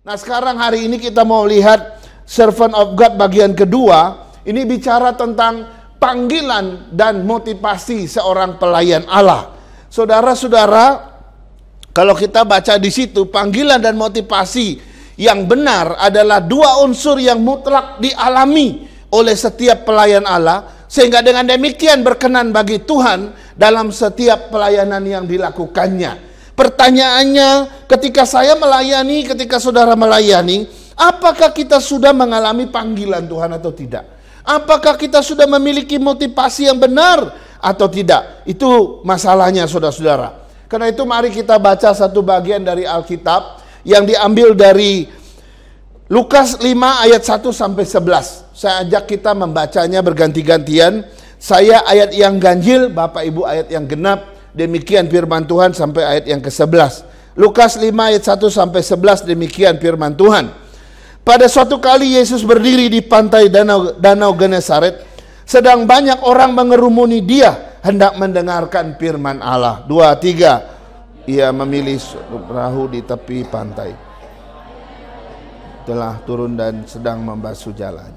Nah, sekarang hari ini kita mau lihat servant of God bagian kedua. Ini bicara tentang panggilan dan motivasi seorang pelayan Allah. Saudara-saudara, kalau kita baca di situ, panggilan dan motivasi yang benar adalah dua unsur yang mutlak dialami oleh setiap pelayan Allah, sehingga dengan demikian berkenan bagi Tuhan dalam setiap pelayanan yang dilakukannya. Pertanyaannya, ketika saya melayani, ketika saudara melayani, apakah kita sudah mengalami panggilan Tuhan atau tidak? Apakah kita sudah memiliki motivasi yang benar atau tidak? Itu masalahnya, saudara-saudara. Karena itu mari kita baca satu bagian dari Alkitab yang diambil dari Lukas 5 ayat 1 sampai 11. Saya ajak kita membacanya berganti-gantian. Saya ayat yang ganjil, Bapak Ibu ayat yang genap. Demikian firman Tuhan sampai ayat yang ke-11. Lukas 5 ayat 1 sampai 11, demikian firman Tuhan. Pada suatu kali Yesus berdiri di pantai danau Genesaret, sedang banyak orang mengerumuni dia hendak mendengarkan firman Allah. 2, 3. Ia memilih suatu perahu di tepi pantai, telah turun dan sedang membasuh jalan.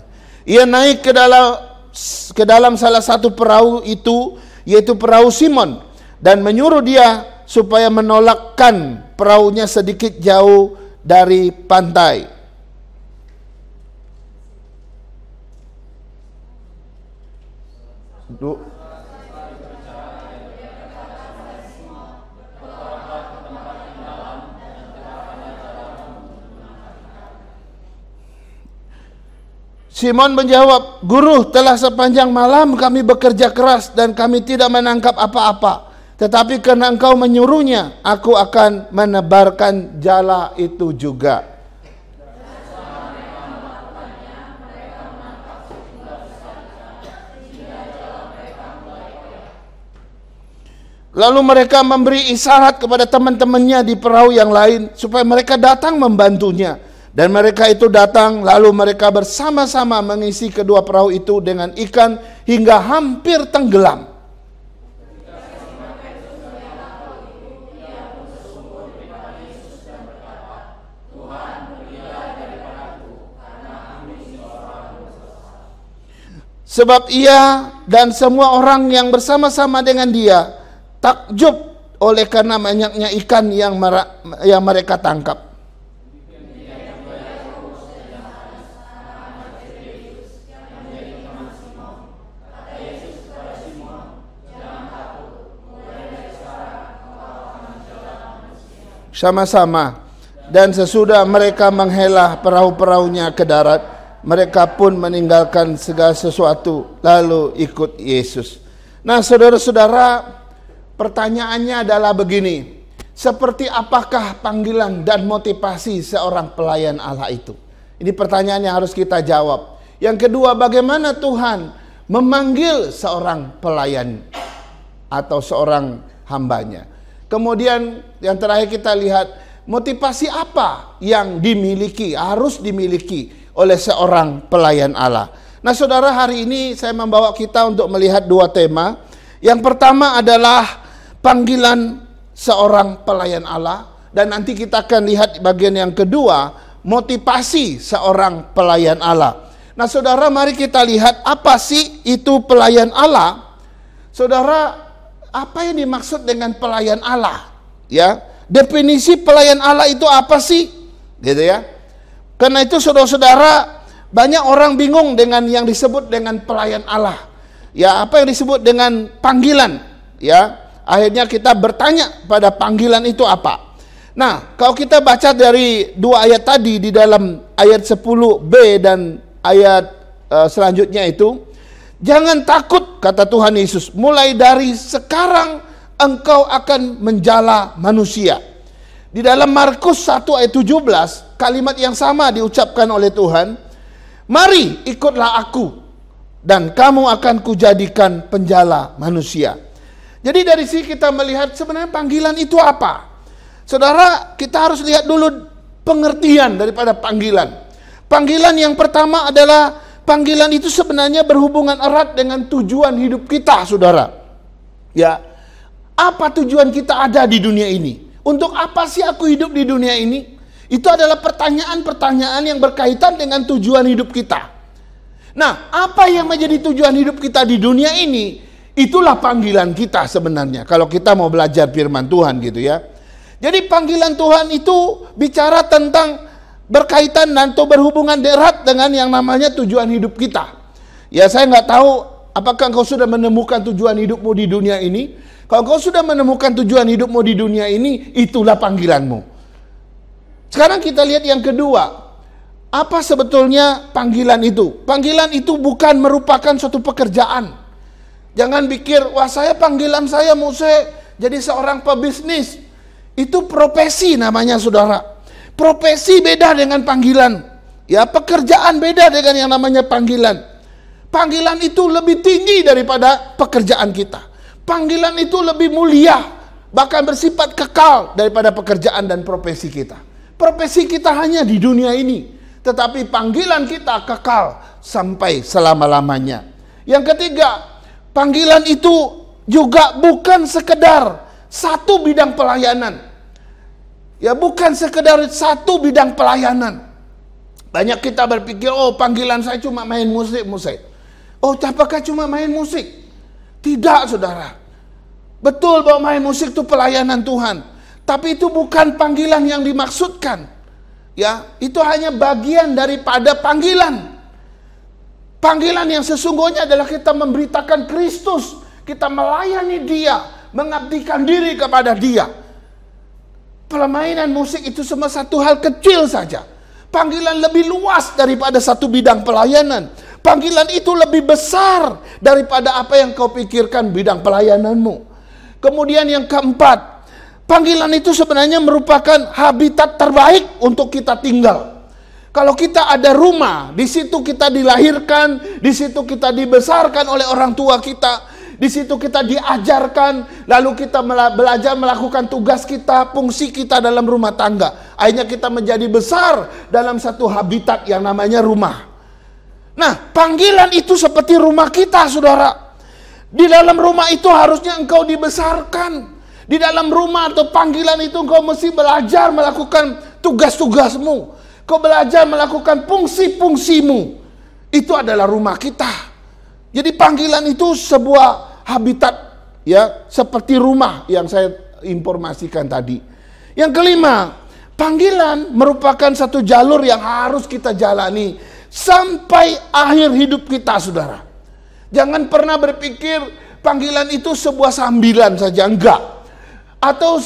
Ia naik ke dalam salah satu perahu itu, yaitu perahu Simon, dan menyuruh dia supaya menolakkan perahunya sedikit jauh dari pantai. Simon menjawab, "Guru, telah sepanjang malam kami bekerja keras dan kami tidak menangkap apa-apa. Tetapi karena engkau menyuruhnya, aku akan menebarkan jala itu juga." Lalu mereka memberi isyarat kepada teman-temannya di perahu yang lain supaya mereka datang membantunya. Dan mereka itu datang, lalu mereka bersama-sama mengisi kedua perahu itu dengan ikan hingga hampir tenggelam. Sebab ia dan semua orang yang bersama-sama dengan dia takjub oleh karena banyaknya ikan yang mereka tangkap. Sama-sama, dan sesudah mereka menghela perahu-perahunya ke darat, mereka pun meninggalkan segala sesuatu lalu ikut Yesus. Nah, saudara-saudara, pertanyaannya adalah begini: seperti apakah panggilan dan motivasi seorang pelayan Allah itu? Ini pertanyaan yang harus kita jawab. Yang kedua, bagaimana Tuhan memanggil seorang pelayan atau seorang hambanya? Kemudian yang terakhir kita lihat motivasi apa yang harus dimiliki oleh seorang pelayan Allah. Nah, saudara, hari ini saya membawa kita untuk melihat dua tema. Yang pertama adalah panggilan seorang pelayan Allah, dan nanti kita akan lihat bagian yang kedua, motivasi seorang pelayan Allah. Nah, saudara, mari kita lihat apa sih itu pelayan Allah. Saudara, apa yang dimaksud dengan pelayan Allah? Ya, definisi pelayan Allah itu apa sih? Gitu ya. Karena itu saudara-saudara, banyak orang bingung dengan yang disebut dengan pelayan Allah. Ya, apa yang disebut dengan panggilan? Ya, akhirnya kita bertanya pada panggilan itu apa? Nah, kalau kita baca dari dua ayat tadi di dalam ayat 10b dan ayat selanjutnya itu, jangan takut, kata Tuhan Yesus, mulai dari sekarang engkau akan menjala manusia. Di dalam Markus 1 ayat 17, kalimat yang sama diucapkan oleh Tuhan, mari ikutlah aku dan kamu akan kujadikan penjala manusia. Jadi dari sini kita melihat sebenarnya panggilan itu apa. Saudara, kita harus lihat dulu pengertian daripada panggilan. Panggilan yang pertama adalah panggilan itu sebenarnya berhubungan erat dengan tujuan hidup kita, saudara. Ya, apa tujuan kita ada di dunia ini? Untuk apa sih aku hidup di dunia ini? Itu adalah pertanyaan-pertanyaan yang berkaitan dengan tujuan hidup kita. Nah, apa yang menjadi tujuan hidup kita di dunia ini? Itulah panggilan kita sebenarnya. Kalau kita mau belajar firman Tuhan gitu ya. Jadi panggilan Tuhan itu bicara tentang berkaitan dan atau berhubungan erat dengan yang namanya tujuan hidup kita. Ya, saya nggak tahu apakah engkau sudah menemukan tujuan hidupmu di dunia ini. Kalau engkau sudah menemukan tujuan hidupmu di dunia ini, itulah panggilanmu. Sekarang kita lihat yang kedua. Apa sebetulnya panggilan itu? Panggilan itu bukan merupakan suatu pekerjaan. Jangan pikir, wah panggilan saya mau jadi seorang pebisnis. Itu profesi namanya, saudara. Profesi beda dengan panggilan. Ya, pekerjaan beda dengan yang namanya panggilan. Panggilan itu lebih tinggi daripada pekerjaan kita. Panggilan itu lebih mulia, bahkan bersifat kekal daripada pekerjaan dan profesi kita. Profesi kita hanya di dunia ini, tetapi panggilan kita kekal sampai selama-lamanya. Yang ketiga, panggilan itu juga bukan sekedar satu bidang pelayanan. Ya, bukan sekedar satu bidang pelayanan. Banyak kita berpikir, oh panggilan saya cuma main musik. Oh, apakah cuma main musik? Tidak, saudara. Betul bahwa main musik itu pelayanan Tuhan. Tapi itu bukan panggilan yang dimaksudkan. Ya, itu hanya bagian daripada panggilan. Panggilan yang sesungguhnya adalah kita memberitakan Kristus, kita melayani Dia, mengabdikan diri kepada Dia. Permainan musik itu cuma satu hal kecil saja. Panggilan lebih luas daripada satu bidang pelayanan. Panggilan itu lebih besar daripada apa yang kau pikirkan bidang pelayananmu. Kemudian yang keempat, panggilan itu sebenarnya merupakan habitat terbaik untuk kita tinggal. Kalau kita ada rumah, di situ kita dilahirkan, di situ kita dibesarkan oleh orang tua kita, di situ kita diajarkan, lalu kita belajar melakukan tugas kita, fungsi kita dalam rumah tangga. Akhirnya kita menjadi besar dalam satu habitat yang namanya rumah. Nah, panggilan itu seperti rumah kita, saudara. Di dalam rumah itu harusnya engkau dibesarkan. Di dalam rumah atau panggilan itu engkau mesti belajar melakukan tugas-tugasmu. Kau belajar melakukan fungsi-fungsimu. Itu adalah rumah kita. Jadi panggilan itu sebuah habitat, ya, seperti rumah yang saya informasikan tadi. Yang kelima, panggilan merupakan satu jalur yang harus kita jalani sampai akhir hidup kita, saudara. Jangan pernah berpikir panggilan itu sebuah sambilan saja, enggak. Atau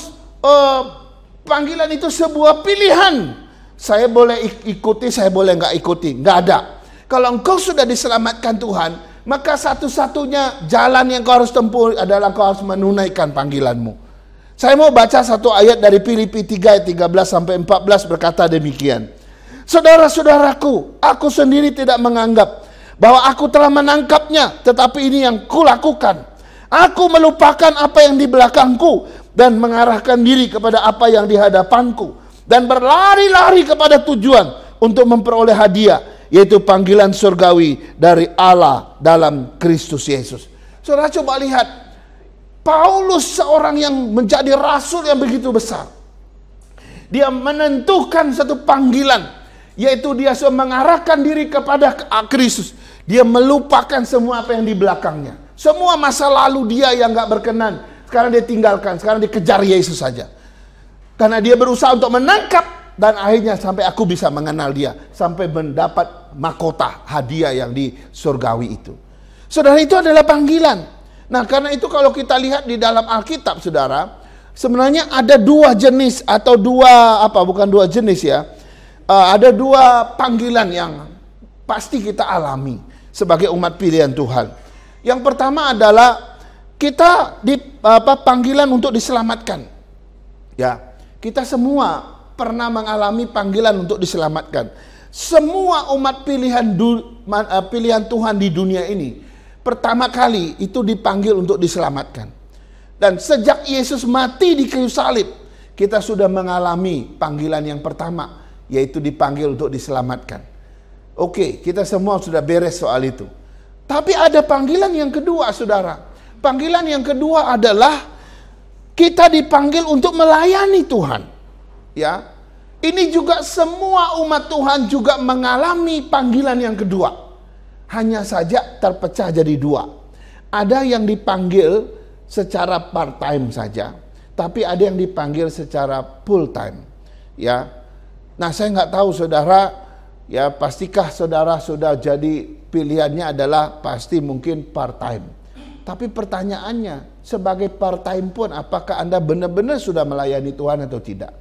panggilan itu sebuah pilihan. Saya boleh ikuti, saya boleh enggak ikuti. Enggak ada. Kalau engkau sudah diselamatkan Tuhan, maka satu-satunya jalan yang kau harus tempuh adalah kau harus menunaikan panggilanmu. Saya mau baca satu ayat dari Filipi 3 ayat 13-14 berkata demikian. Saudara-saudaraku, aku sendiri tidak menganggap bahwa aku telah menangkapnya, tetapi ini yang kulakukan. Aku melupakan apa yang di belakangku dan mengarahkan diri kepada apa yang di hadapanku, dan berlari-lari kepada tujuan untuk memperoleh hadiah, yaitu panggilan surgawi dari Allah dalam Kristus Yesus. Saudara, coba lihat, Paulus seorang yang menjadi rasul yang begitu besar. Dia menentukan satu panggilan, yaitu dia mengarahkan diri kepada Kristus. Dia melupakan semua apa yang di belakangnya. Semua masa lalu dia yang gak berkenan, sekarang dia tinggalkan, sekarang dia kejar Yesus saja. Karena dia berusaha untuk menangkap, dan akhirnya sampai aku bisa mengenal dia, sampai mendapat mahkota hadiah yang di surgawi itu. Saudara, itu adalah panggilan. Nah, karena itu kalau kita lihat di dalam Alkitab, saudara, sebenarnya ada dua jenis atau bukan dua jenis ya. Ada dua panggilan yang pasti kita alami sebagai umat pilihan Tuhan. Yang pertama adalah kita panggilan untuk diselamatkan. Ya, kita semua pernah mengalami panggilan untuk diselamatkan. Semua umat pilihan Tuhan di dunia ini pertama kali itu dipanggil untuk diselamatkan. Dan sejak Yesus mati di kayu salib, kita sudah mengalami panggilan yang pertama, yaitu dipanggil untuk diselamatkan. Oke, kita semua sudah beres soal itu. Tapi ada panggilan yang kedua, saudara. Panggilan yang kedua adalah kita dipanggil untuk melayani Tuhan. Ya, Ini juga semua umat Tuhan juga mengalami panggilan yang kedua. Hanya saja terpecah jadi dua. Ada yang dipanggil secara part-time saja, tapi ada yang dipanggil secara full-time. Ya, nah saya nggak tahu saudara, ya pastikah saudara sudah jadi pilihannya adalah pasti mungkin part-time. Tapi pertanyaannya, sebagai part-time pun apakah Anda benar-benar sudah melayani Tuhan atau tidak?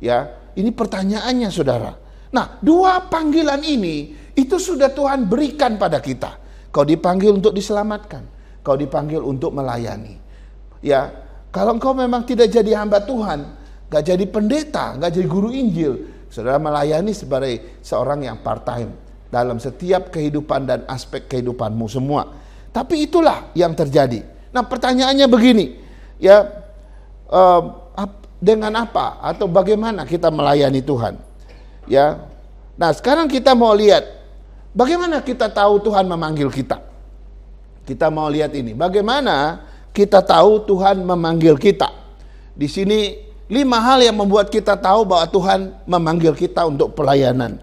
Ya, ini pertanyaannya saudara. Nah, dua panggilan ini itu sudah Tuhan berikan pada kita. Kau dipanggil untuk diselamatkan, kau dipanggil untuk melayani. Ya, kalau engkau memang tidak jadi hamba Tuhan, gak jadi pendeta, gak jadi guru Injil, saudara melayani sebagai seorang yang part-time dalam setiap kehidupan dan aspek kehidupanmu semua. Tapi itulah yang terjadi. Nah, pertanyaannya begini, ya, dengan apa atau bagaimana kita melayani Tuhan? Ya, nah sekarang kita mau lihat bagaimana kita tahu Tuhan memanggil kita. Kita mau lihat ini, bagaimana kita tahu Tuhan memanggil kita. Di sini 5 hal yang membuat kita tahu bahwa Tuhan memanggil kita untuk pelayanan.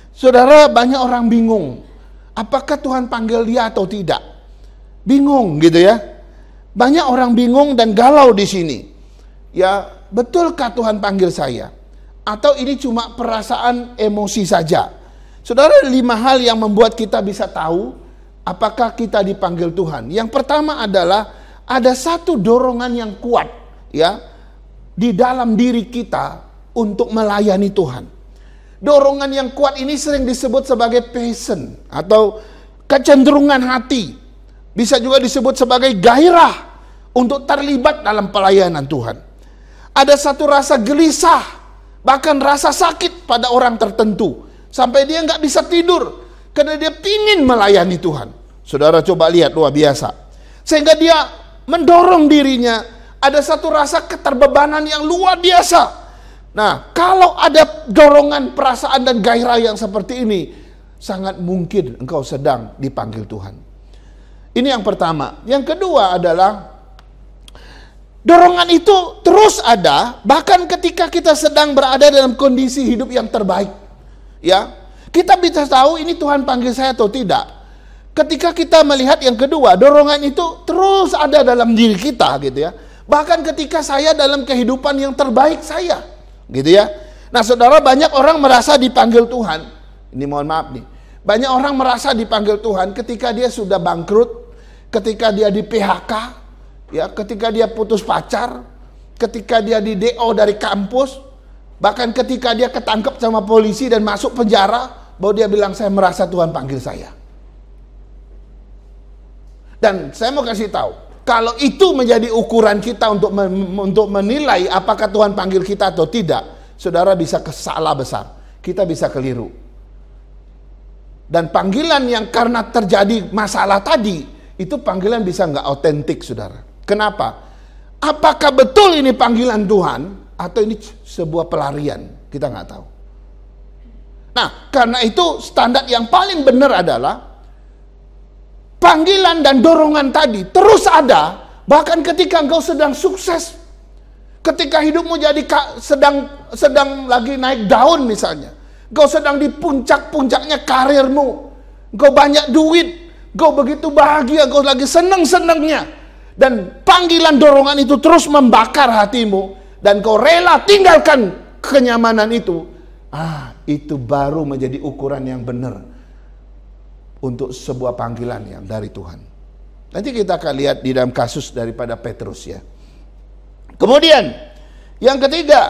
Saudara, banyak orang bingung, apakah Tuhan panggil dia atau tidak? Bingung gitu ya. Banyak orang bingung dan galau di sini. Ya, betulkah Tuhan panggil saya? Atau ini cuma perasaan emosi saja? Saudara, 5 hal yang membuat kita bisa tahu apakah kita dipanggil Tuhan. Yang pertama adalah ada satu dorongan yang kuat ya di dalam diri kita untuk melayani Tuhan. Dorongan yang kuat ini sering disebut sebagai passion atau kecenderungan hati. Bisa juga disebut sebagai gairah untuk terlibat dalam pelayanan Tuhan. Ada satu rasa gelisah, bahkan rasa sakit pada orang tertentu. Sampai dia nggak bisa tidur, karena dia pingin melayani Tuhan. Saudara coba lihat, luar biasa. Sehingga dia mendorong dirinya, ada satu rasa keterbebanan yang luar biasa. Nah, kalau ada dorongan perasaan dan gairah yang seperti ini, sangat mungkin engkau sedang dipanggil Tuhan. Ini yang pertama. Yang kedua adalah dorongan itu terus ada bahkan ketika kita sedang berada dalam kondisi hidup yang terbaik. Ya, kita bisa tahu ini Tuhan panggil saya atau tidak. Ketika kita melihat yang kedua, dorongan itu terus ada dalam diri kita gitu ya. Bahkan ketika saya dalam kehidupan yang terbaik saya, gitu ya. Nah, saudara, banyak orang merasa dipanggil Tuhan. Ini mohon maaf nih. Banyak orang merasa dipanggil Tuhan ketika dia sudah bangkrut, ketika dia di PHK, ya, ketika dia putus pacar, ketika dia di DO dari kampus, bahkan ketika dia ketangkep sama polisi dan masuk penjara, baru dia bilang saya merasa Tuhan panggil saya. Dan saya mau kasih tahu, kalau itu menjadi ukuran kita untuk menilai apakah Tuhan panggil kita atau tidak, saudara bisa salah besar, kita bisa keliru. Dan panggilan yang karena terjadi masalah tadi, itu panggilan bisa nggak otentik, saudara. Kenapa? Apakah betul ini panggilan Tuhan atau ini sebuah pelarian? Kita nggak tahu. Nah, karena itu standar yang paling benar adalah panggilan dan dorongan tadi terus ada, bahkan ketika engkau sedang sukses, ketika hidupmu jadi sedang lagi naik daun misalnya, engkau sedang di puncak-puncaknya karirmu, engkau banyak duit, engkau begitu bahagia, engkau lagi seneng-senengnya, dan panggilan dorongan itu terus membakar hatimu, dan kau rela tinggalkan kenyamanan itu, itu baru menjadi ukuran yang benar untuk sebuah panggilan yang dari Tuhan. Nanti kita akan lihat di dalam kasus daripada Petrus ya. Kemudian yang ketiga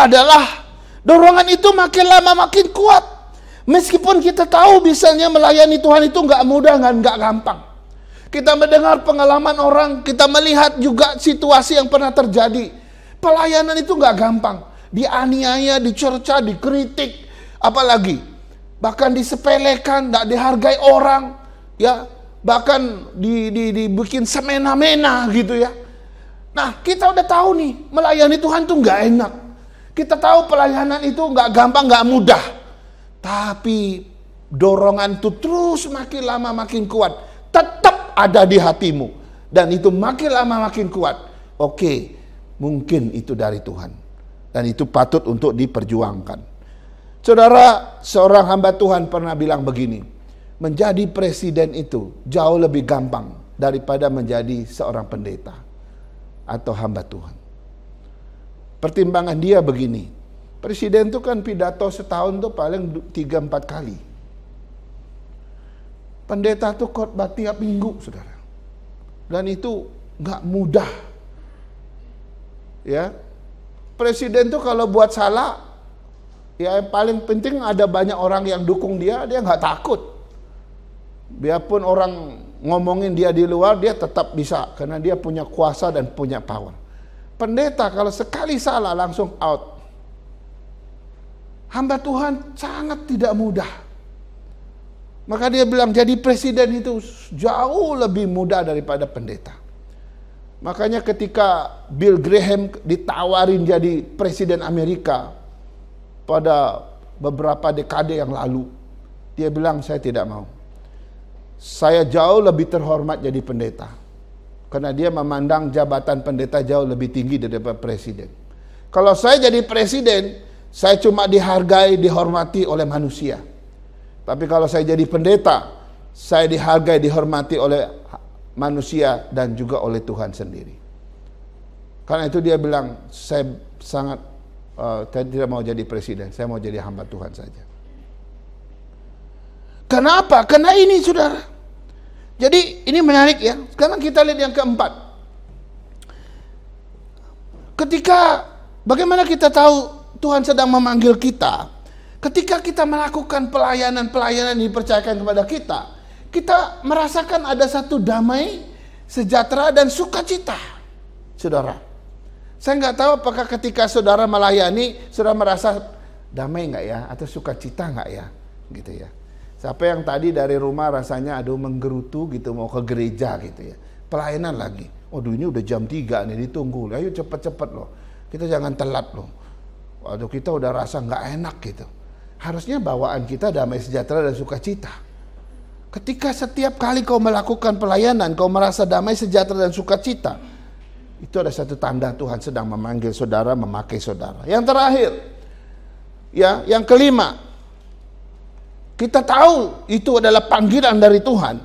adalah dorongan itu makin lama makin kuat. Meskipun kita tahu misalnya melayani Tuhan itu nggak mudah, nggak gampang. Kita mendengar pengalaman orang, kita melihat juga situasi yang pernah terjadi. Pelayanan itu nggak gampang. Dianiaya, dicerca, dikritik, apalagi bahkan disepelekan, tidak dihargai orang, ya, bahkan dibikin semena-mena gitu ya. Nah, kita udah tahu nih, melayani Tuhan tuh nggak enak. Kita tahu pelayanan itu nggak gampang, nggak mudah. Tapi dorongan itu terus makin lama makin kuat, tetap ada di hatimu, dan itu makin lama makin kuat. Oke, mungkin itu dari Tuhan. Dan itu patut untuk diperjuangkan. Saudara, seorang hamba Tuhan pernah bilang begini, menjadi presiden itu jauh lebih gampang daripada menjadi seorang pendeta atau hamba Tuhan. Pertimbangan dia begini, presiden itu kan pidato setahun tuh paling 3-4 kali. Pendeta tuh khotbah tiap minggu, saudara. Dan itu gak mudah. Ya, presiden tuh kalau buat salah, ya yang paling penting ada banyak orang yang dukung dia gak takut. Biarpun orang ngomongin dia di luar, dia tetap bisa, karena dia punya kuasa dan punya power. Pendeta kalau sekali salah langsung out. Hamba Tuhan sangat tidak mudah. Maka dia bilang jadi presiden itu jauh lebih mudah daripada pendeta. Makanya ketika Bill Graham ditawarin jadi presiden Amerika pada beberapa dekade yang lalu, dia bilang saya tidak mau. Saya jauh lebih terhormat jadi pendeta. Karena dia memandang jabatan pendeta jauh lebih tinggi daripada presiden. Kalau saya jadi presiden, saya cuma dihargai, dihormati oleh manusia. Tapi kalau saya jadi pendeta, saya dihargai, dihormati oleh manusia dan juga oleh Tuhan sendiri. Karena itu dia bilang, saya sangat tidak mau jadi presiden, saya mau jadi hamba Tuhan saja. Kenapa? Karena ini, saudara. Jadi ini menarik ya. Sekarang kita lihat yang keempat. Ketika bagaimana kita tahu Tuhan sedang memanggil kita? Ketika kita melakukan pelayanan-pelayanan yang dipercayakan kepada kita, kita merasakan ada satu damai, sejahtera dan sukacita, saudara. Saya nggak tahu apakah ketika saudara melayani, saudara merasa damai nggak ya, atau sukacita nggak ya, gitu ya. Siapa yang tadi dari rumah rasanya aduh menggerutu gitu mau ke gereja gitu ya. Pelayanan lagi. Waduh ini udah jam 3 nih ditunggu. Ayo cepet-cepet loh. Kita jangan telat loh. Waduh kita udah rasa nggak enak gitu. Harusnya bawaan kita damai sejahtera dan sukacita. Ketika setiap kali kau melakukan pelayanan, kau merasa damai sejahtera dan sukacita, itu ada satu tanda Tuhan sedang memanggil saudara, memakai saudara. Yang terakhir, ya, yang kelima, kita tahu itu adalah panggilan dari Tuhan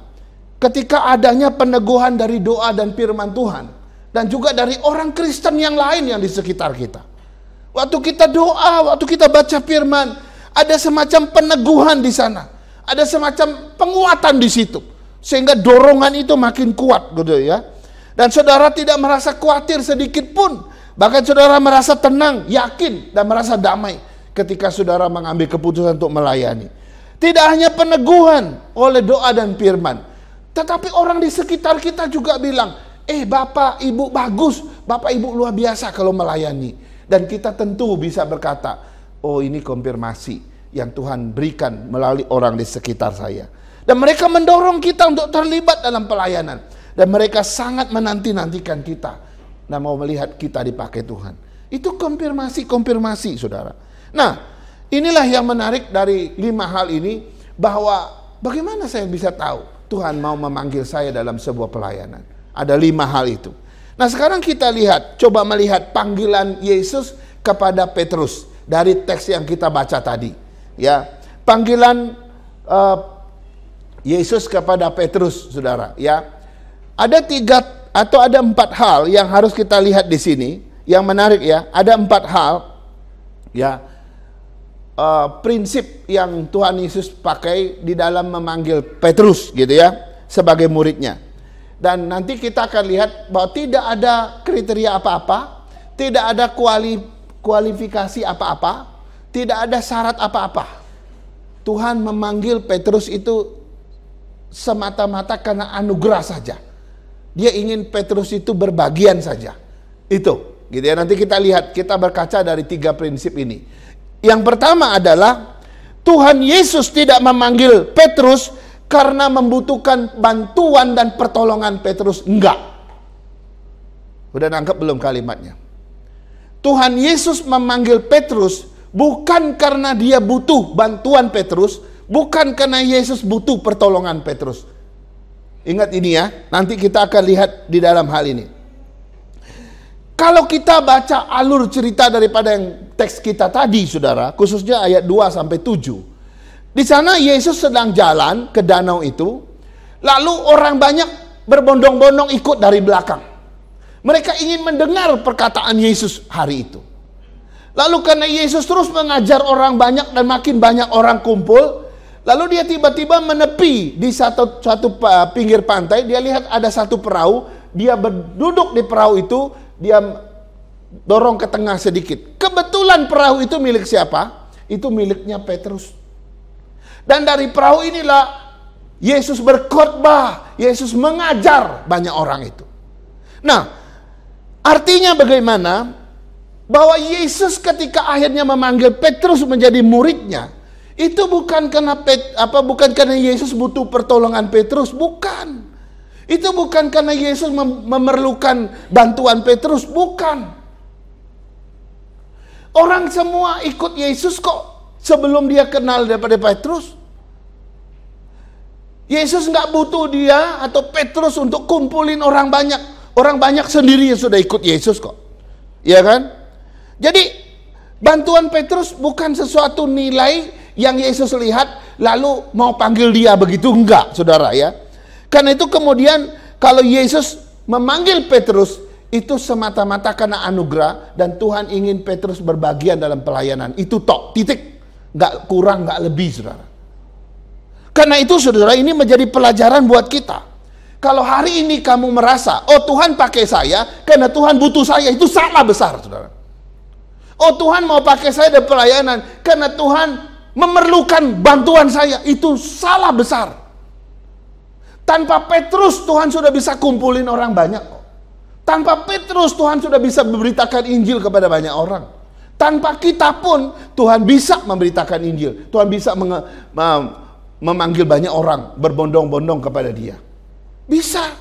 ketika adanya peneguhan dari doa dan firman Tuhan, dan juga dari orang Kristen yang lain yang di sekitar kita. Waktu kita doa, waktu kita baca firman, ada semacam peneguhan di sana, ada semacam penguatan di situ, sehingga dorongan itu makin kuat, gitu ya. Dan saudara tidak merasa khawatir sedikit pun, bahkan saudara merasa tenang, yakin, dan merasa damai ketika saudara mengambil keputusan untuk melayani. Tidak hanya peneguhan oleh doa dan firman, tetapi orang di sekitar kita juga bilang, Bapak, Ibu bagus, Bapak, Ibu luar biasa kalau melayani. Dan kita tentu bisa berkata, oh ini konfirmasi yang Tuhan berikan melalui orang di sekitar saya. Dan mereka mendorong kita untuk terlibat dalam pelayanan. Dan mereka sangat menanti-nantikan kita dan mau melihat kita dipakai Tuhan. Itu konfirmasi, saudara. Nah, inilah yang menarik dari 5 hal ini, bahwa bagaimana saya bisa tahu Tuhan mau memanggil saya dalam sebuah pelayanan. Ada 5 hal itu. Nah sekarang kita lihat, coba melihat panggilan Yesus kepada Petrus dari teks yang kita baca tadi. Ya, panggilan Yesus kepada Petrus, saudara. Ya, ada 3 atau ada 4 hal yang harus kita lihat di sini. Yang menarik ya, ada 4 hal. Ya, prinsip yang Tuhan Yesus pakai di dalam memanggil Petrus, gitu ya, sebagai muridnya. Dan nanti kita akan lihat bahwa tidak ada kriteria apa-apa, tidak ada kualifikasi apa-apa, tidak ada syarat apa-apa. Tuhan memanggil Petrus itu semata-mata karena anugerah saja. Dia ingin Petrus itu berbagian saja. Itu, gitu ya. Nanti kita lihat, kita berkaca dari 3 prinsip ini. Yang pertama adalah Tuhan Yesus tidak memanggil Petrus karena membutuhkan bantuan dan pertolongan Petrus. Enggak. Udah nangkep belum kalimatnya? Tuhan Yesus memanggil Petrus bukan karena dia butuh bantuan Petrus, bukan karena Yesus butuh pertolongan Petrus. Ingat ini ya, nanti kita akan lihat di dalam hal ini. Kalau kita baca alur cerita daripada yang teks kita tadi, saudara, khususnya ayat 2 sampai 7. Di sana Yesus sedang jalan ke danau itu, lalu orang banyak berbondong-bondong ikut dari belakang. Mereka ingin mendengar perkataan Yesus hari itu. Lalu karena Yesus terus mengajar orang banyak dan makin banyak orang kumpul, lalu dia tiba-tiba menepi di satu pinggir pantai. Dia lihat ada satu perahu, dia berduduk di perahu itu, dia dorong ke tengah sedikit. Kebetulan perahu itu milik siapa? Itu miliknya Petrus. Dan dari perahu inilah Yesus berkhotbah, Yesus mengajar banyak orang itu. Nah, artinya bagaimana? Bahwa Yesus ketika akhirnya memanggil Petrus menjadi muridnya, itu bukan karena Yesus butuh pertolongan Petrus, bukan. Itu bukan karena Yesus memerlukan bantuan Petrus, bukan. Orang semua ikut Yesus kok sebelum dia kenal daripada Petrus. Yesus nggak butuh dia atau Petrus untuk kumpulin orang banyak. Orang banyak sendiri yang sudah ikut Yesus kok. Iya kan? Jadi bantuan Petrus bukan sesuatu nilai yang Yesus lihat lalu mau panggil dia begitu, enggak, saudara ya. Karena itu kemudian kalau Yesus memanggil Petrus itu semata-mata karena anugerah dan Tuhan ingin Petrus berbagian dalam pelayanan. Itu tok, titik. Nggak kurang, nggak lebih, saudara. Karena itu saudara, ini menjadi pelajaran buat kita. Kalau hari ini kamu merasa, oh Tuhan pakai saya karena Tuhan butuh saya, itu salah besar, saudara. Oh Tuhan mau pakai saya dalam pelayanan karena Tuhan memerlukan bantuan saya, itu salah besar. Tanpa Petrus Tuhan sudah bisa kumpulin orang banyak. Tanpa Petrus Tuhan sudah bisa memberitakan Injil kepada banyak orang. Tanpa kita pun Tuhan bisa memberitakan Injil. Tuhan bisa memanggil banyak orang berbondong-bondong kepada dia. Bisa.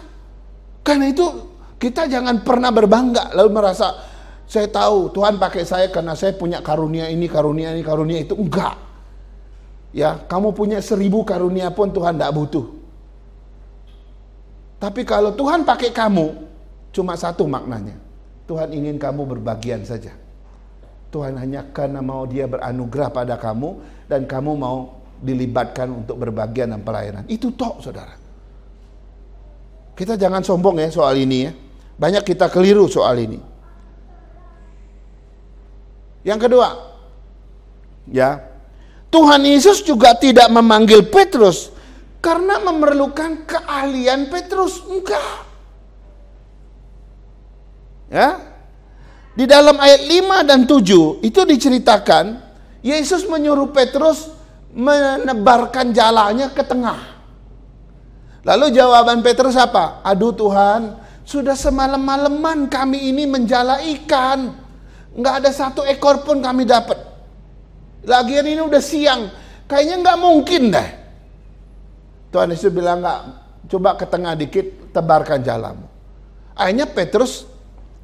Karena itu kita jangan pernah berbangga lalu merasa saya tahu Tuhan pakai saya karena saya punya karunia ini, karunia ini, karunia itu. Enggak. Ya, kamu punya 1000 karunia pun Tuhan tidak butuh. Tapi kalau Tuhan pakai kamu, cuma satu maknanya. Tuhan ingin kamu berbagian saja. Tuhan hanya karena mau dia beranugerah pada kamu, dan kamu mau dilibatkan untuk berbagian dalam pelayanan. Itu tok, saudara. Kita jangan sombong ya soal ini ya. Banyak kita keliru soal ini. Yang kedua, ya, Tuhan Yesus juga tidak memanggil Petrus karena memerlukan keahlian Petrus, enggak. Ya. Di dalam ayat 5 dan 7 itu diceritakan Yesus menyuruh Petrus menebarkan jalannya ke tengah. Lalu jawaban Petrus apa? Aduh Tuhan, sudah semalam-malaman kami ini menjala ikan, nggak ada satu ekor pun kami dapat. Lagian ini udah siang, kayaknya nggak mungkin deh. Tuhan Yesus bilang, nggak, coba ke tengah dikit, tebarkan jalamu. Akhirnya Petrus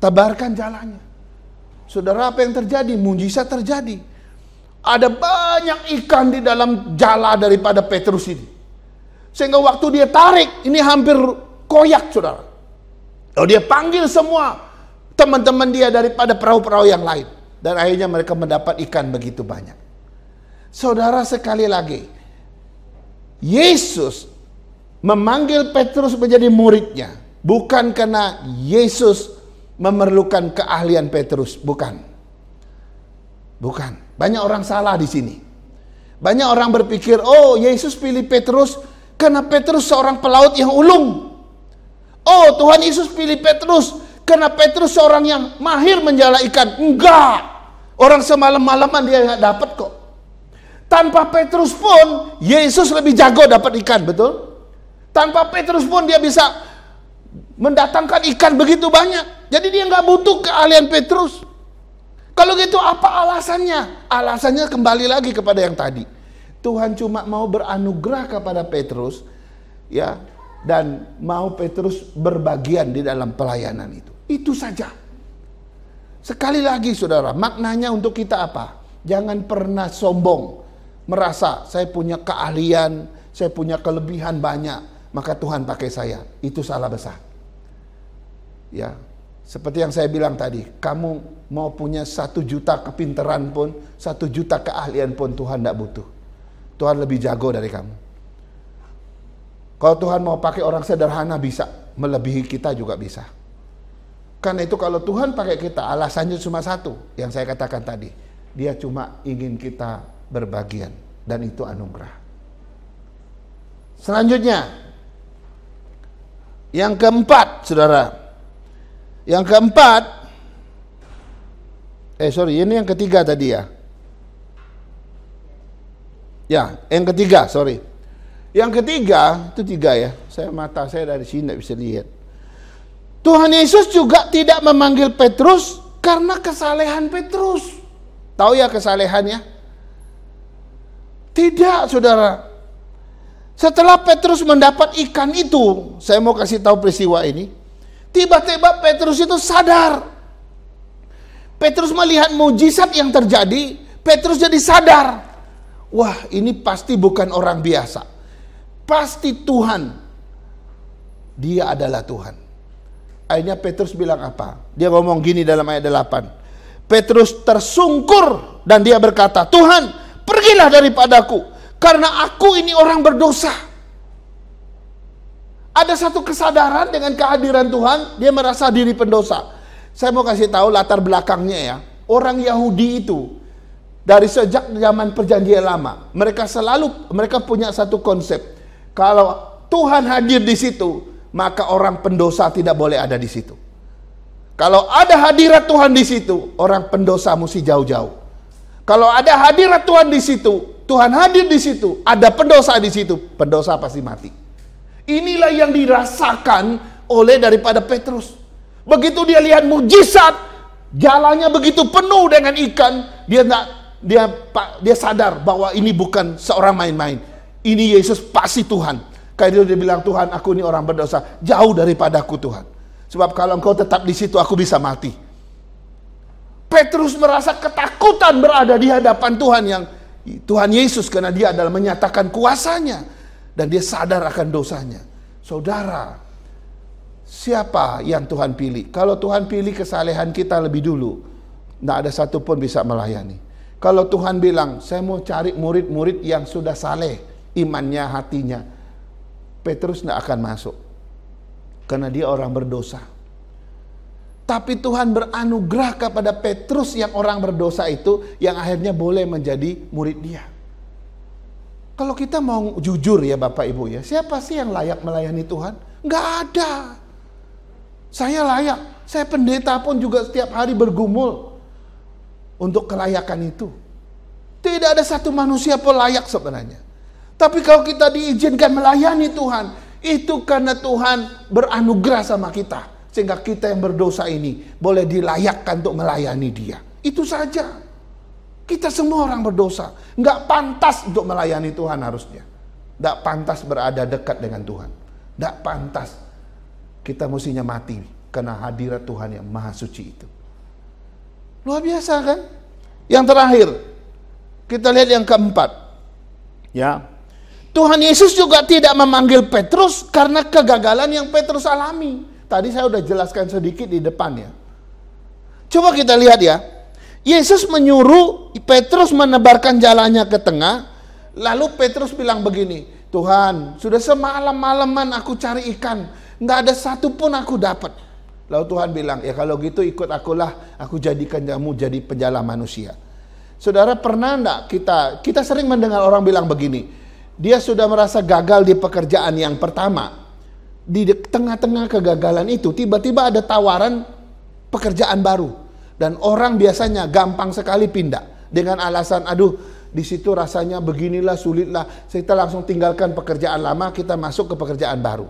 tebarkan jalannya. Saudara, apa yang terjadi? Mujizat terjadi. Ada banyak ikan di dalam jala daripada Petrus ini. Sehingga waktu dia tarik, ini hampir koyak, saudara. Lalu dia panggil semua teman-teman dia daripada perahu-perahu yang lain. Dan akhirnya mereka mendapat ikan begitu banyak. Saudara, sekali lagi, Yesus memanggil Petrus menjadi muridnya bukan karena Yesus memerlukan keahlian Petrus, bukan. Bukan. Banyak orang salah di sini. Banyak orang berpikir, oh Yesus pilih Petrus karena Petrus seorang pelaut yang ulung. Oh Tuhan Yesus pilih Petrus karena Petrus seorang yang mahir menjala ikan. Enggak. Orang semalam-malaman dia nggak dapat kok. Tanpa Petrus pun Yesus lebih jago dapat ikan, betul? Tanpa Petrus pun dia bisa mendatangkan ikan begitu banyak. Jadi dia nggak butuh keahlian Petrus. Kalau gitu apa alasannya? Alasannya kembali lagi kepada yang tadi. Tuhan cuma mau beranugerah kepada Petrus, ya, dan mau Petrus berbagian di dalam pelayanan itu. Itu saja. Sekali lagi saudara, maknanya untuk kita apa? Jangan pernah sombong. Merasa saya punya keahlian, saya punya kelebihan banyak, maka Tuhan pakai saya. Itu salah besar. Ya, Seperti yang saya bilang tadi, kamu mau punya 1 juta kepintaran pun, 1 juta keahlian pun Tuhan tidak butuh. Tuhan lebih jago dari kamu. Kalau Tuhan mau pakai orang sederhana bisa, melebihi kita juga bisa. Karena itu kalau Tuhan pakai kita, alasannya cuma satu, yang saya katakan tadi. Dia cuma ingin kita berbagian, dan itu anugerah. Selanjutnya, yang keempat, saudara. Yang keempat, ini yang ketiga tadi ya. Ya, yang ketiga, sorry. Yang ketiga, itu 3 ya. Mata saya dari sini tidak bisa lihat. Tuhan Yesus juga tidak memanggil Petrus karena kesalehan Petrus. Tahu ya kesalehannya? Tidak, saudara. Setelah Petrus mendapat ikan itu, saya mau kasih tahu peristiwa ini. Tiba-tiba Petrus itu sadar. Petrus melihat mujizat yang terjadi, Petrus jadi sadar. Wah, ini pasti bukan orang biasa. Pasti Tuhan. Dia adalah Tuhan. Akhirnya Petrus bilang apa? Dia ngomong gini dalam ayat 8. Petrus tersungkur dan dia berkata, Tuhan, pergilah daripadaku, karena aku ini orang berdosa. Ada satu kesadaran dengan kehadiran Tuhan, dia merasa diri pendosa. Saya mau kasih tahu latar belakangnya ya. Orang Yahudi itu, dari sejak zaman perjanjian lama, mereka punya satu konsep. Kalau Tuhan hadir di situ, maka orang pendosa tidak boleh ada di situ. Kalau ada hadirat Tuhan di situ, orang pendosa mesti jauh-jauh. Kalau ada hadirat Tuhan di situ, Tuhan hadir di situ, ada pendosa di situ, pendosa pasti mati. Inilah yang dirasakan oleh daripada Petrus. Begitu dia lihat mujizat, jalannya begitu penuh dengan ikan, dia sadar bahwa ini bukan seorang main-main. Ini Yesus pasti Tuhan. Karena dia bilang, Tuhan, aku ini orang berdosa, jauh daripadaku Tuhan. Sebab kalau engkau tetap di situ, aku bisa mati. Petrus merasa ketakutan berada di hadapan Tuhan Yesus, karena dia adalah menyatakan kuasanya. Dan dia sadar akan dosanya. Saudara, siapa yang Tuhan pilih? Kalau Tuhan pilih kesalehan kita lebih dulu, tidak ada satupun bisa melayani. Kalau Tuhan bilang, saya mau cari murid-murid yang sudah saleh, imannya, hatinya, Petrus tidak akan masuk. Karena dia orang berdosa. Tapi Tuhan beranugerah kepada Petrus yang orang berdosa itu, yang akhirnya boleh menjadi murid dia. Kalau kita mau jujur ya Bapak Ibu ya, siapa sih yang layak melayani Tuhan? Nggak ada. Saya layak. Saya pendeta pun juga setiap hari bergumul untuk kelayakan itu. Tidak ada satu manusia pun layak sebenarnya. Tapi kalau kita diizinkan melayani Tuhan, itu karena Tuhan beranugerah sama kita. Sehingga kita yang berdosa ini boleh dilayakkan untuk melayani Dia. Itu saja. Kita semua orang berdosa. Nggak pantas untuk melayani Tuhan harusnya. Nggak pantas berada dekat dengan Tuhan. Nggak pantas. Kita mestinya mati karena hadirat Tuhan yang maha suci itu. Luar biasa kan? Yang terakhir, kita lihat yang keempat. Ya, Tuhan Yesus juga tidak memanggil Petrus karena kegagalan yang Petrus alami. Tadi saya udah jelaskan sedikit di depannya. Coba kita lihat ya. Yesus menyuruh Petrus menebarkan jalannya ke tengah. Lalu Petrus bilang begini, Tuhan, sudah semalam-malaman aku cari ikan, nggak ada satu pun aku dapat. Lalu Tuhan bilang, ya kalau gitu ikut akulah, aku jadikan kamu jadi penjala manusia. Saudara, pernah enggak kita sering mendengar orang bilang begini, dia sudah merasa gagal di pekerjaan yang pertama. Di tengah-tengah kegagalan itu, tiba-tiba ada tawaran pekerjaan baru. Dan orang biasanya gampang sekali pindah. Dengan alasan, aduh, di situ rasanya beginilah, sulitlah. Kita langsung tinggalkan pekerjaan lama, kita masuk ke pekerjaan baru.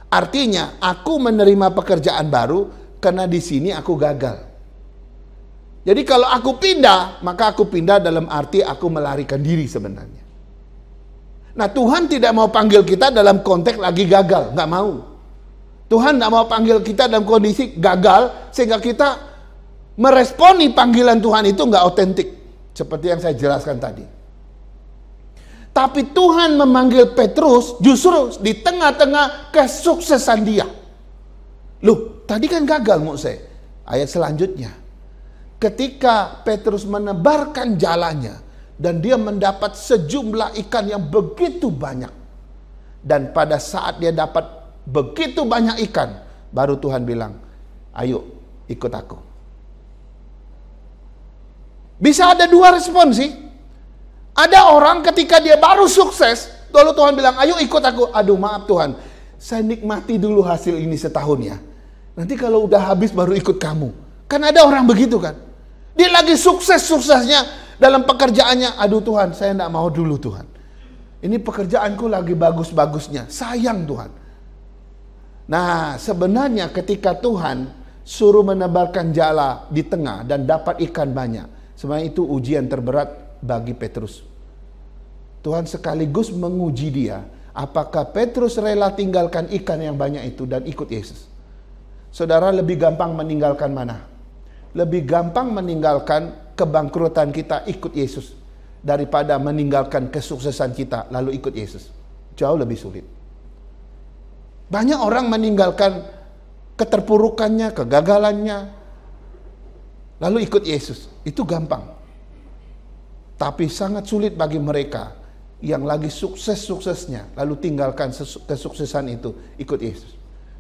Artinya, aku menerima pekerjaan baru, karena di sini aku gagal. Jadi kalau aku pindah, maka aku pindah dalam arti aku melarikan diri sebenarnya. Nah, Tuhan tidak mau panggil kita dalam konteks lagi gagal, nggak mau. Tuhan nggak mau panggil kita dalam kondisi gagal, sehingga kita meresponi panggilan Tuhan itu nggak otentik. Seperti yang saya jelaskan tadi. Tapi Tuhan memanggil Petrus justru di tengah-tengah kesuksesan dia. Loh, tadi kan gagal Mukse. Ayat selanjutnya, ketika Petrus menebarkan jalannya dan dia mendapat sejumlah ikan yang begitu banyak. Dan pada saat dia dapat begitu banyak ikan, baru Tuhan bilang, ayo ikut aku. Bisa ada dua respon sih. Ada orang ketika dia baru sukses, lalu Tuhan bilang, ayo ikut aku. Aduh maaf Tuhan, saya nikmati dulu hasil ini setahun ya. Nanti kalau udah habis baru ikut kamu. Kan ada orang begitu kan. Dia lagi sukses-suksesnya dalam pekerjaannya. Aduh Tuhan, saya enggak mau dulu Tuhan. Ini pekerjaanku lagi bagus-bagusnya. Sayang Tuhan. Nah sebenarnya ketika Tuhan suruh menebarkan jala di tengah dan dapat ikan banyak, sebenarnya itu ujian terberat bagi Petrus. Tuhan sekaligus menguji dia. Apakah Petrus rela tinggalkan ikan yang banyak itu dan ikut Yesus? Saudara, lebih gampang meninggalkan mana? Lebih gampang meninggalkan kebangkrutan kita ikut Yesus daripada meninggalkan kesuksesan kita lalu ikut Yesus. Jauh lebih sulit. Banyak orang meninggalkan keterpurukannya, kegagalannya, lalu ikut Yesus. Itu gampang. Tapi sangat sulit bagi mereka yang lagi sukses-suksesnya lalu tinggalkan kesuksesan itu, ikut Yesus.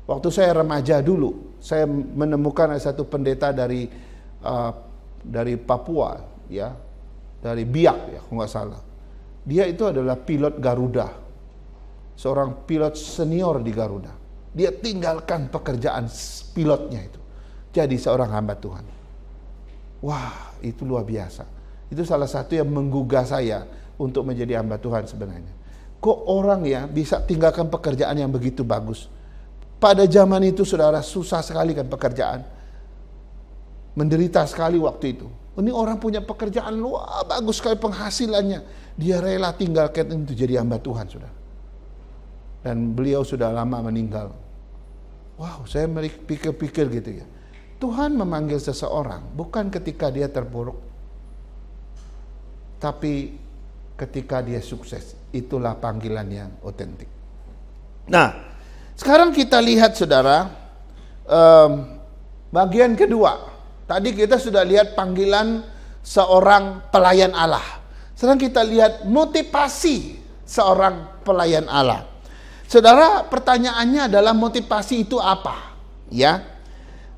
Waktu saya remaja dulu, saya menemukan ada satu pendeta dari Papua, ya, dari Biak, ya, kalau nggak salah. Dia itu adalah pilot Garuda, seorang pilot senior di Garuda. Dia tinggalkan pekerjaan pilotnya itu, jadi seorang hamba Tuhan. Wah, itu luar biasa. Itu salah satu yang menggugah saya untuk menjadi hamba Tuhan sebenarnya. Kok orang ya bisa tinggalkan pekerjaan yang begitu bagus? Pada zaman itu saudara, susah sekali kan pekerjaan. Menderita sekali waktu itu. Ini orang punya pekerjaan luar bagus sekali penghasilannya. Dia rela tinggalkan itu jadi hamba Tuhan saudara. Dan beliau sudah lama meninggal. Wow, saya pikir-pikir gitu ya. Tuhan memanggil seseorang bukan ketika dia terpuruk, tapi ketika dia sukses. Itulah panggilan yang otentik. Nah, sekarang kita lihat saudara, bagian kedua. Tadi kita sudah lihat panggilan seorang pelayan Allah. Sekarang kita lihat motivasi seorang pelayan Allah. Saudara, pertanyaannya adalah motivasi itu apa? Ya,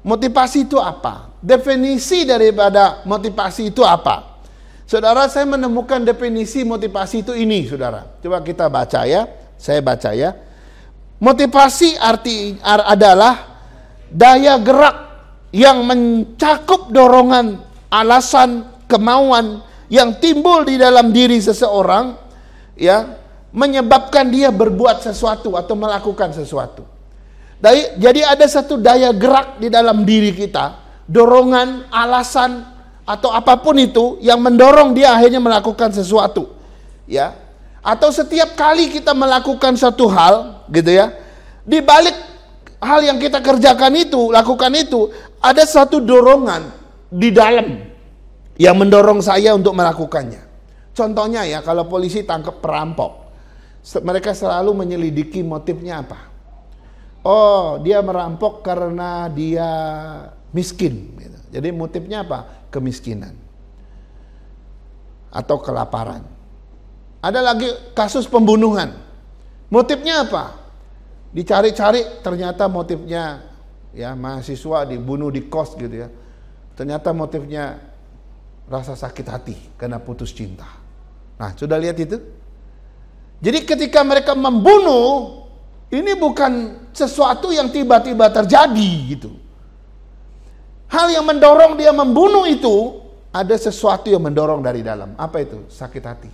motivasi itu apa? Definisi daripada motivasi itu apa? Saudara, saya menemukan definisi motivasi itu ini, saudara. Coba kita baca ya. Saya baca ya. Motivasi adalah daya gerak yang mencakup dorongan, alasan, kemauan yang timbul di dalam diri seseorang, ya, menyebabkan dia berbuat sesuatu atau melakukan sesuatu. Jadi ada satu daya gerak di dalam diri kita, dorongan, alasan atau apapun itu yang mendorong dia akhirnya melakukan sesuatu, ya. Atau setiap kali kita melakukan satu hal, gitu ya, di balik hal yang kita kerjakan itu, lakukan itu, ada satu dorongan di dalam yang mendorong saya untuk melakukannya. Contohnya ya, kalau polisi tangkap perampok, mereka selalu menyelidiki motifnya apa. Oh, dia merampok karena dia miskin. Jadi motifnya apa? Kemiskinan atau kelaparan. Ada lagi kasus pembunuhan. Motifnya apa? Dicari-cari, ternyata motifnya ya mahasiswa dibunuh di kos gitu ya. Ternyata motifnya rasa sakit hati karena putus cinta. Nah, sudah lihat itu? Jadi ketika mereka membunuh, ini bukan sesuatu yang tiba-tiba terjadi gitu. Hal yang mendorong dia membunuh itu, ada sesuatu yang mendorong dari dalam. Apa itu? Sakit hati.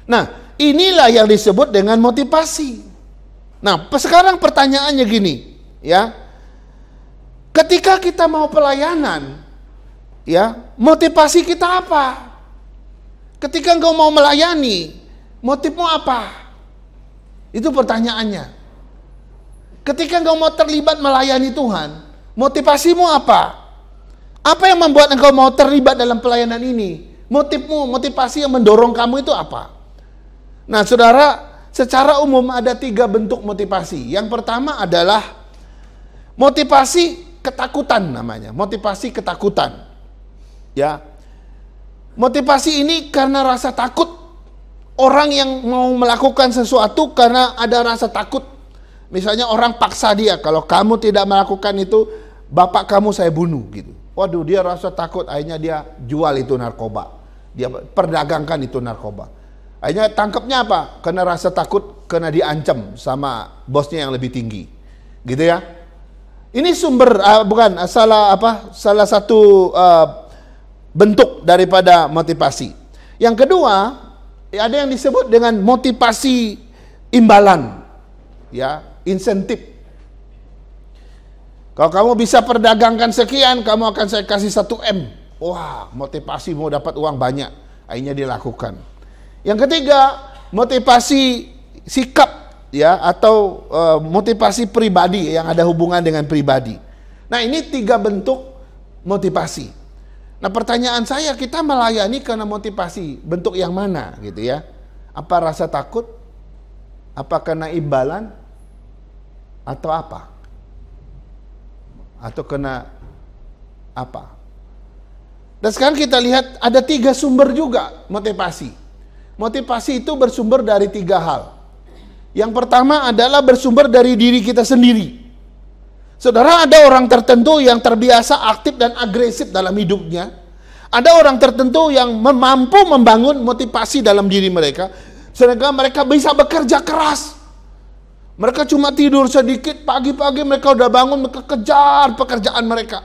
Nah, inilah yang disebut dengan motivasi. Nah, sekarang pertanyaannya gini, ya. Ketika kita mau pelayanan, ya, motivasi kita apa? Ketika engkau mau melayani, motifmu apa? Itu pertanyaannya. Ketika engkau mau terlibat melayani Tuhan, motivasimu apa? Apa yang membuat engkau mau terlibat dalam pelayanan ini? Motifmu, motivasi yang mendorong kamu itu apa? Nah, saudara, secara umum ada 3 bentuk motivasi. Yang pertama adalah Motivasi ketakutan namanya, motivasi ketakutan. Ya. Motivasi ini karena rasa takut. Orang yang mau melakukan sesuatu karena ada rasa takut. Misalnya orang paksa dia, kalau kamu tidak melakukan itu, bapak kamu saya bunuh gitu. Waduh, dia rasa takut, akhirnya dia jual itu narkoba. Dia perdagangkan itu narkoba. Akhirnya tangkapnya apa? Karena rasa takut, karena diancam sama bosnya yang lebih tinggi. Gitu ya. Ini sumber salah satu bentuk daripada motivasi. Yang kedua, ada yang disebut dengan motivasi imbalan, ya, insentif. Kalau kamu bisa perdagangkan sekian, kamu akan saya kasih 1 M. Wah, motivasi mau dapat uang banyak, akhirnya dilakukan. Yang ketiga, motivasi sikap, ya, atau motivasi pribadi yang ada hubungan dengan pribadi. Nah, ini 3 bentuk motivasi. Nah, pertanyaan saya, kita melayani karena motivasi bentuk yang mana gitu ya? Apa rasa takut? Apa karena imbalan? Atau apa? Atau kena apa? Dan sekarang kita lihat ada 3 sumber juga motivasi. Motivasi itu bersumber dari 3 hal. Yang pertama adalah bersumber dari diri kita sendiri. Saudara, ada orang tertentu yang terbiasa aktif dan agresif dalam hidupnya. Ada orang tertentu yang mampu membangun motivasi dalam diri mereka, sehingga mereka bisa bekerja keras. Mereka cuma tidur sedikit, pagi-pagi mereka udah bangun, mereka kejar pekerjaan mereka.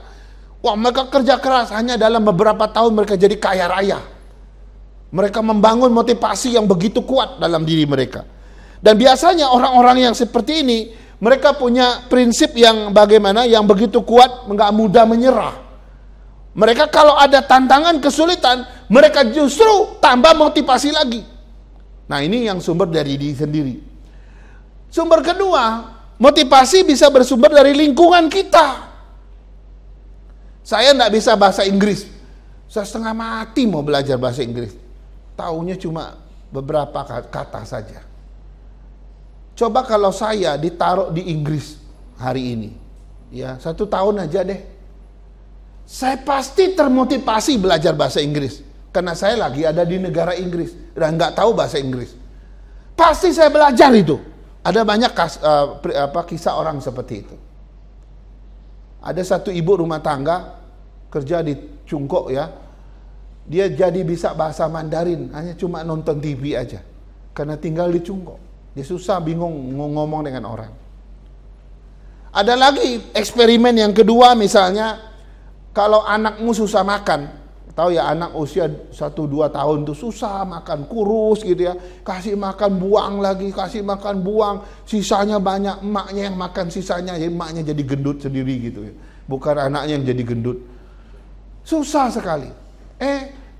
Wah, mereka kerja keras, hanya dalam beberapa tahun mereka jadi kaya raya. Mereka membangun motivasi yang begitu kuat dalam diri mereka. Dan biasanya orang-orang yang seperti ini, mereka punya prinsip yang bagaimana, yang begitu kuat, nggak mudah menyerah. Mereka kalau ada tantangan, kesulitan, mereka justru tambah motivasi lagi. Nah, ini yang sumber dari diri sendiri. Sumber kedua, motivasi bisa bersumber dari lingkungan kita. Saya nggak bisa bahasa Inggris. Saya setengah mati mau belajar bahasa Inggris. Taunya cuma beberapa kata saja. Coba kalau saya ditaruh di Inggris hari ini, ya 1 tahun aja deh, saya pasti termotivasi belajar bahasa Inggris, karena saya lagi ada di negara Inggris dan nggak tahu bahasa Inggris. Pasti saya belajar itu. Ada banyak kisah orang seperti itu. Ada satu ibu rumah tangga kerja di Cungkok ya, dia jadi bisa bahasa Mandarin hanya cuma nonton TV aja, karena tinggal di Cungkok. Dia susah, bingung ngomong dengan orang. Ada lagi eksperimen yang kedua, misalnya kalau anakmu susah makan, tahu ya, anak usia 1-2 tahun tuh susah makan, kurus gitu ya, kasih makan buang lagi, kasih makan buang, sisanya banyak, emaknya yang makan sisanya, jadi emaknya jadi gendut sendiri gitu ya, bukan anaknya yang jadi gendut. Susah sekali.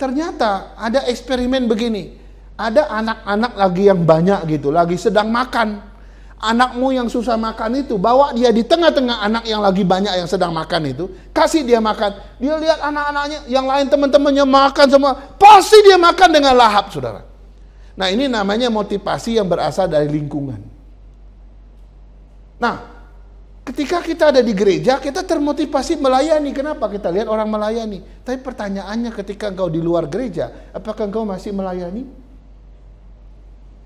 Ternyata ada eksperimen begini. Ada anak-anak lagi yang banyak gitu, lagi sedang makan. Anakmu yang susah makan itu, bawa dia di tengah-tengah anak yang lagi banyak yang sedang makan itu, kasih dia makan. Dia lihat anak-anaknya yang lain, teman-temannya makan semua, pasti dia makan dengan lahap, saudara. Nah, ini namanya motivasi yang berasal dari lingkungan. Nah, ketika kita ada di gereja, kita termotivasi melayani. Kenapa? Kita lihat orang melayani. Tapi pertanyaannya, ketika engkau di luar gereja, apakah engkau masih melayani?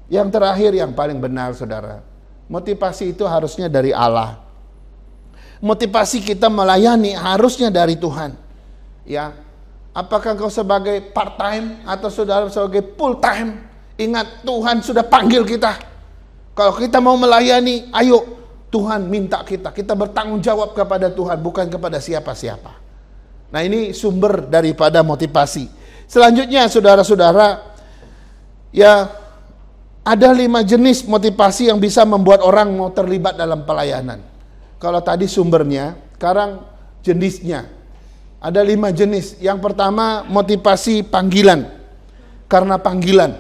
Yang terakhir, yang paling benar, saudara, motivasi itu harusnya dari Allah. Motivasi kita melayani harusnya dari Tuhan. Ya, apakah engkau sebagai part time atau saudara sebagai full time? Ingat, Tuhan sudah panggil kita. Kalau kita mau melayani, ayo, Tuhan minta kita bertanggung jawab kepada Tuhan, bukan kepada siapa-siapa. Nah, ini sumber daripada motivasi. Selanjutnya, saudara-saudara, ya, ada 5 jenis motivasi yang bisa membuat orang mau terlibat dalam pelayanan. Kalau tadi sumbernya, sekarang jenisnya. Ada 5 jenis. Yang pertama, motivasi panggilan. Karena panggilan.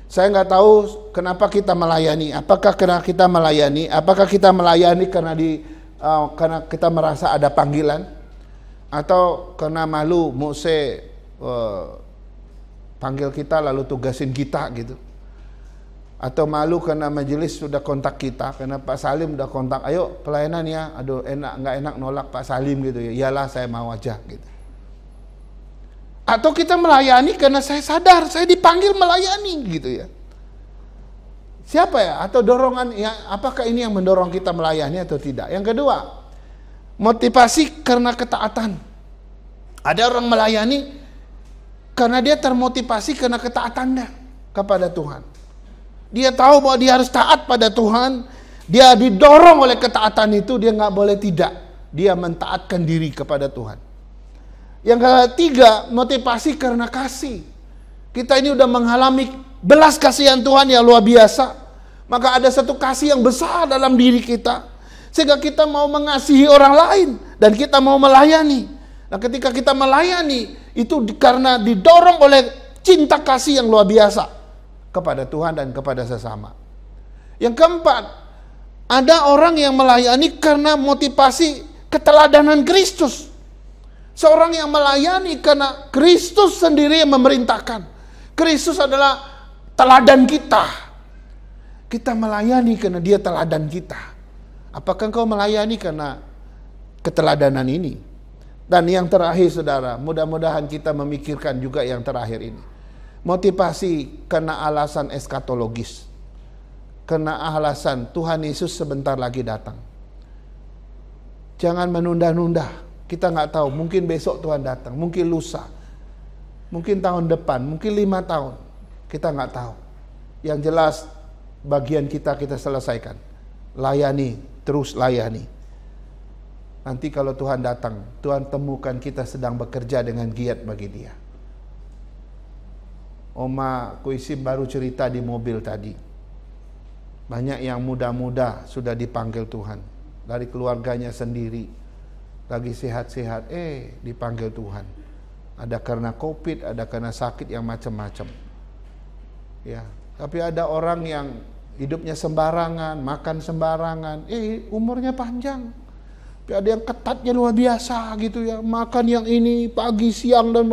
Saya nggak tahu kenapa kita melayani. Apakah karena kita melayani? Apakah kita melayani karena kita merasa ada panggilan? Atau karena malu Mose panggil kita lalu tugasin kita gitu? Atau malu karena majelis sudah kontak kita, karena Pak Salim udah kontak, ayo pelayanan ya, aduh nggak enak nolak Pak Salim gitu ya, iyalah saya mau aja gitu. Atau kita melayani karena saya sadar saya dipanggil melayani gitu ya. Siapa ya? Atau dorongan ya, apakah ini yang mendorong kita melayani atau tidak? Yang kedua, motivasi karena ketaatan. Ada orang melayani karena dia termotivasi karena ketaatannya kepada Tuhan. Dia tahu bahwa dia harus taat pada Tuhan. Dia didorong oleh ketaatan itu, dia nggak boleh tidak. Dia mentaatkan diri kepada Tuhan. Yang ketiga, motivasi karena kasih. Kita ini udah mengalami belas kasihan Tuhan yang luar biasa. Maka ada satu kasih yang besar dalam diri kita, sehingga kita mau mengasihi orang lain dan kita mau melayani. Nah, ketika kita melayani itu karena didorong oleh cinta kasih yang luar biasa kepada Tuhan dan kepada sesama. Yang keempat, ada orang yang melayani karena motivasi keteladanan Kristus. Seorang yang melayani karena Kristus sendiri yang memerintahkan. Kristus adalah teladan kita. Kita melayani karena dia teladan kita. Apakah engkau melayani karena keteladanan ini? Dan yang terakhir saudara, mudah-mudahan kita memikirkan juga yang terakhir ini. Motivasi karena alasan eskatologis. Karena alasan Tuhan Yesus sebentar lagi datang. Jangan menunda-nunda. Kita nggak tahu, mungkin besok Tuhan datang, mungkin lusa, mungkin tahun depan, mungkin 5 tahun. Kita nggak tahu. Yang jelas bagian kita selesaikan. Layani, terus layani. Nanti kalau Tuhan datang, Tuhan temukan kita sedang bekerja dengan giat bagi Dia. Oma Kuisim baru cerita di mobil tadi. Banyak yang muda-muda sudah dipanggil Tuhan. Dari keluarganya sendiri. Lagi sehat-sehat, dipanggil Tuhan. Ada karena COVID, ada karena sakit yang macam-macam. Ya, tapi ada orang yang hidupnya sembarangan, makan sembarangan, umurnya panjang. Tapi ada yang ketatnya luar biasa gitu ya. Makan yang ini pagi, siang dan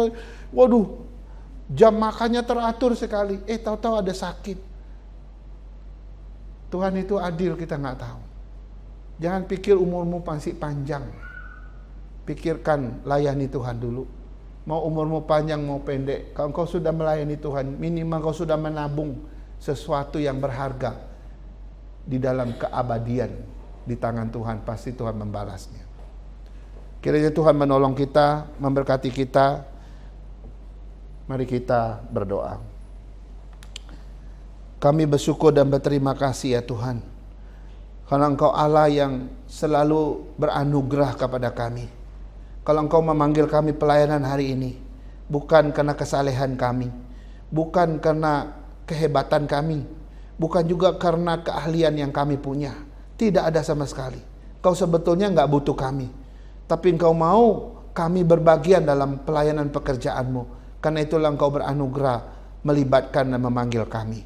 waduh. Jam makannya teratur sekali. Tahu-tahu ada sakit. Tuhan itu adil, kita nggak tahu. Jangan pikir umurmu masih panjang. Pikirkan layani Tuhan dulu. Mau umurmu panjang mau pendek, kalau engkau sudah melayani Tuhan, minimal engkau sudah menabung sesuatu yang berharga di dalam keabadian di tangan Tuhan. Pasti Tuhan membalasnya. Kiranya Tuhan menolong kita, memberkati kita. Mari kita berdoa. Kami bersyukur dan berterima kasih ya Tuhan, karena Engkau Allah yang selalu beranugerah kepada kami. Kalau Engkau memanggil kami pelayanan hari ini, bukan karena kesalehan kami, bukan karena kehebatan kami, bukan juga karena keahlian yang kami punya. Tidak ada sama sekali. Engkau sebetulnya nggak butuh kami, tapi Engkau mau kami berbagian dalam pelayanan pekerjaan-Mu. Karena itulah Engkau beranugerah melibatkan dan memanggil kami.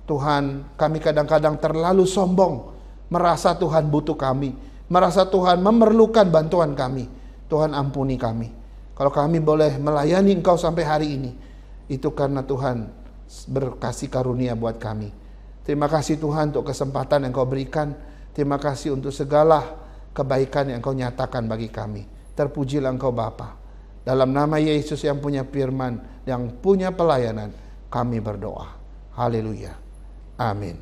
Tuhan, kami kadang-kadang terlalu sombong, merasa Tuhan butuh kami, merasa Tuhan memerlukan bantuan kami. Tuhan ampuni kami. Kalau kami boleh melayani Engkau sampai hari ini, itu karena Tuhan berkasih karunia buat kami. Terima kasih Tuhan untuk kesempatan yang Engkau berikan. Terima kasih untuk segala kebaikan yang Engkau nyatakan bagi kami. Terpujilah Engkau Bapa. Dalam nama Yesus yang punya firman, yang punya pelayanan, kami berdoa. Haleluya. Amin.